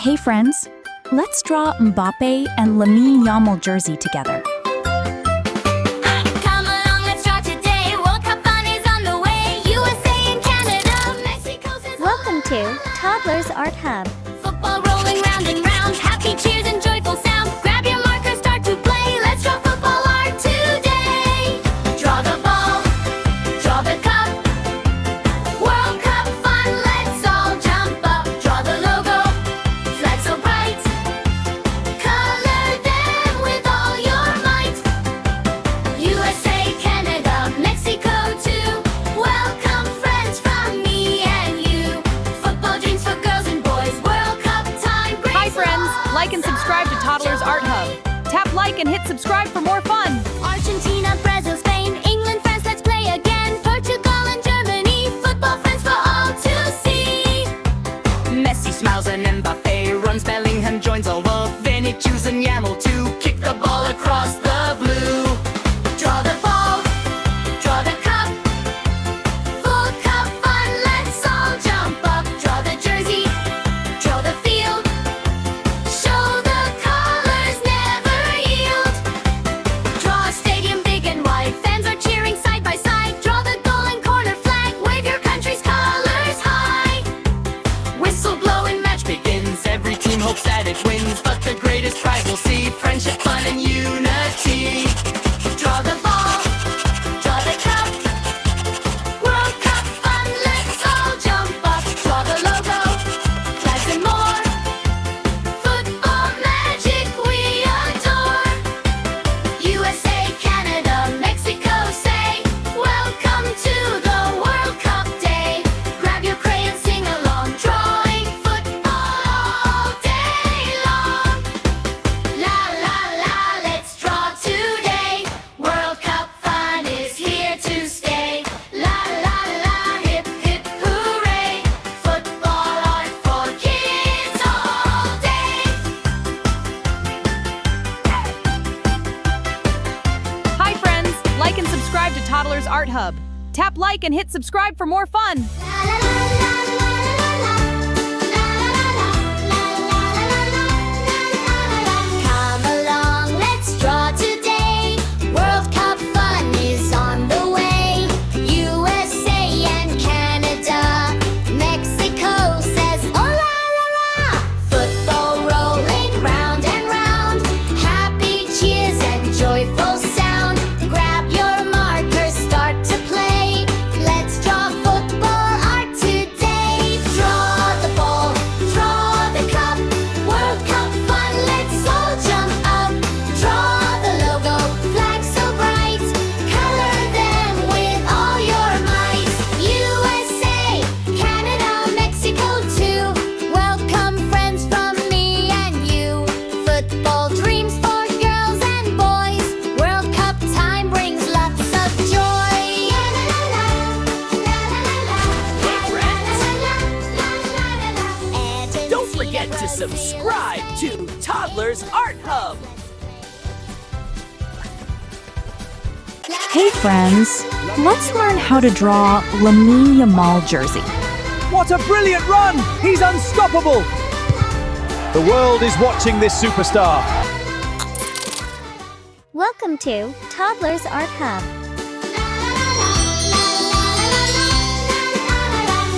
Hey friends, let's draw Mbappe and Lamine Yamal Jersey together. Come along, let's draw today. World Cup fun is on the way. USA and Canada, Mexico says Welcome to Toddlers Art Hub. football rolling round and round. Happy cheers and joyful sound. Grab your marker, start to play. Let's draw football art today. Draw the ball, draw the cup. World Cup fun, let's all jump up. Draw the logo, flag so bright. Color them with all your might. USA, Canada, Mexico too. Welcome friends from me and you. Football dreams for girls and boys. World Cup time brings Hi friends, like and subscribe to Toddlers Art Hub. Tap like and hit subscribe for more fun. Argentina, Brazil, Spain, England, France, let's play again. Portugal and Germany, football friends for all to see. Messi smiles and Mbappe runs, Bellingham joins all the Vinicius and Yamal too. Kick the ball across the blue. Draw the ball, draw the cup. Full cup fun, let's all jump up. Draw the jersey, draw the field. Show the colors never yield. Draw a stadium big and wide. Fans are cheering side by side. Draw the goal and corner flag. Wave your country's colors high. Whistle blow and match begins. Every team hopes that it wins, but the greatest prize we'll see: friendship, fun, and unity. Draw the ball, draw the cup. World Cup fun, let's all jump up. Draw the logo, flags and more. Football magic we adore. USA, Canada, Mexico say, welcome to the World Cup day. Grab your crayon, sing along, drawing football all day long. La la la, let's draw today. World Cup fun is here to stay. La la la, hip hip hooray. Football art for kids all day. Hi friends, like and subscribe to Toddlers Art Hub. Tap like and hit subscribe for more fun. La la la la la la la. Come along, let's draw today. World Cup fun is on the way. USA and Canada, Mexico says oh la la la. Football rolling round and round. Happy cheers and joyful sound. Grab your marker, start to play. Let's draw football art today. Draw the ball, draw the cup. World Cup fun, let's all jump up. Draw the logo, flag so bright. Color them with all your might. USA, Canada, Mexico too. Welcome friends from me and you. Football dreams for girls and boys. World Cup time brings lots of joy. Don't forget to subscribe to Toddlers Art Hub. Hey friends, let's learn how to draw Lamine Yamal Jersey. What a brilliant run! He's unstoppable! The world is watching this superstar. Welcome to Toddlers Art Hub.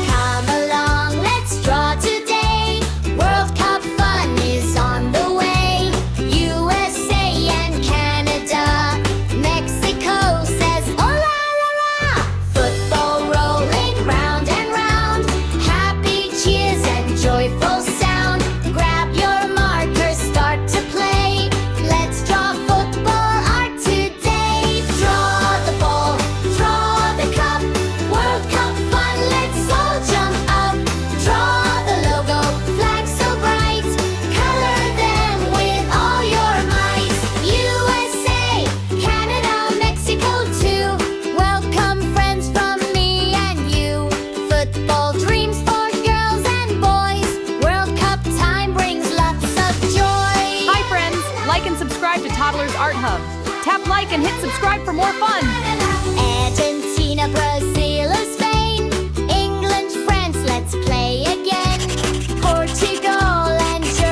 Come along, let's draw today. World Cup fun is on the way. USA and Canada, Mexico says oh la la la. Football rolling round and round. Happy cheers and joyful sound. Grab your marker, start to play. Let's draw football art today. Draw the ball, draw the cup. World Cup fun, let's all jump up. Draw the logo, flag so bright. Color them with all your might. USA, Canada, Mexico too. Welcome friends from me and you. Football dreams for girls and boys. World Cup time brings lots of joy. Hi friends, like and subscribe to Toddlers Art Hub. Tap like and hit subscribe for more fun. Argentina, Brazil, or Spain, England, France, let's play again. Portugal and Germany.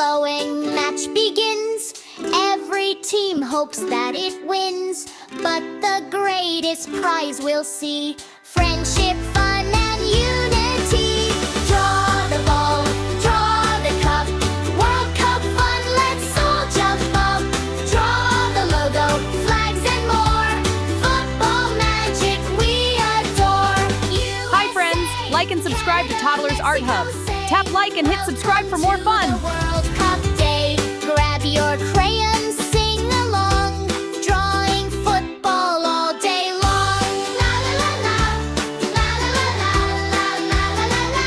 throwing match begins. Every team hopes that it wins, but the greatest prize we'll see: friendship, fun, and unity. Draw the ball, draw the cup, World Cup fun, let's all jump up. Draw the logo, flags and more, football magic we adore. Hi friends, like and subscribe to Toddlers Art Hub. Tap like and hit subscribe for more fun. World Cup Day, grab your crayons, sing along, drawing football all day long. La la la la, la la la la, la la la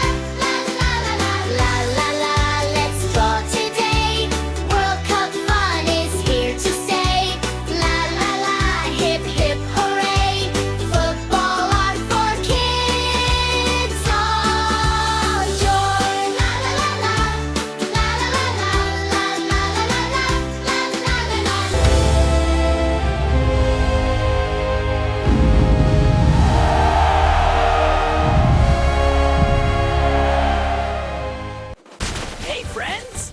la, la la la, let's draw today. World Cup fun is here to stay. La la la, hip hip hooray, football art for kids. All joy. La la la la, la la la la, la la la la, la la la la. Hey friends!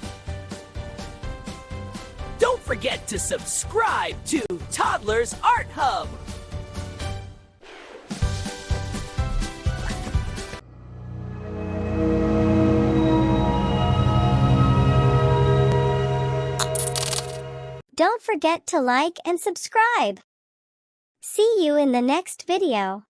Don't forget to subscribe to Toddlers Art Hub! Don't forget to like and subscribe. See you in the next video.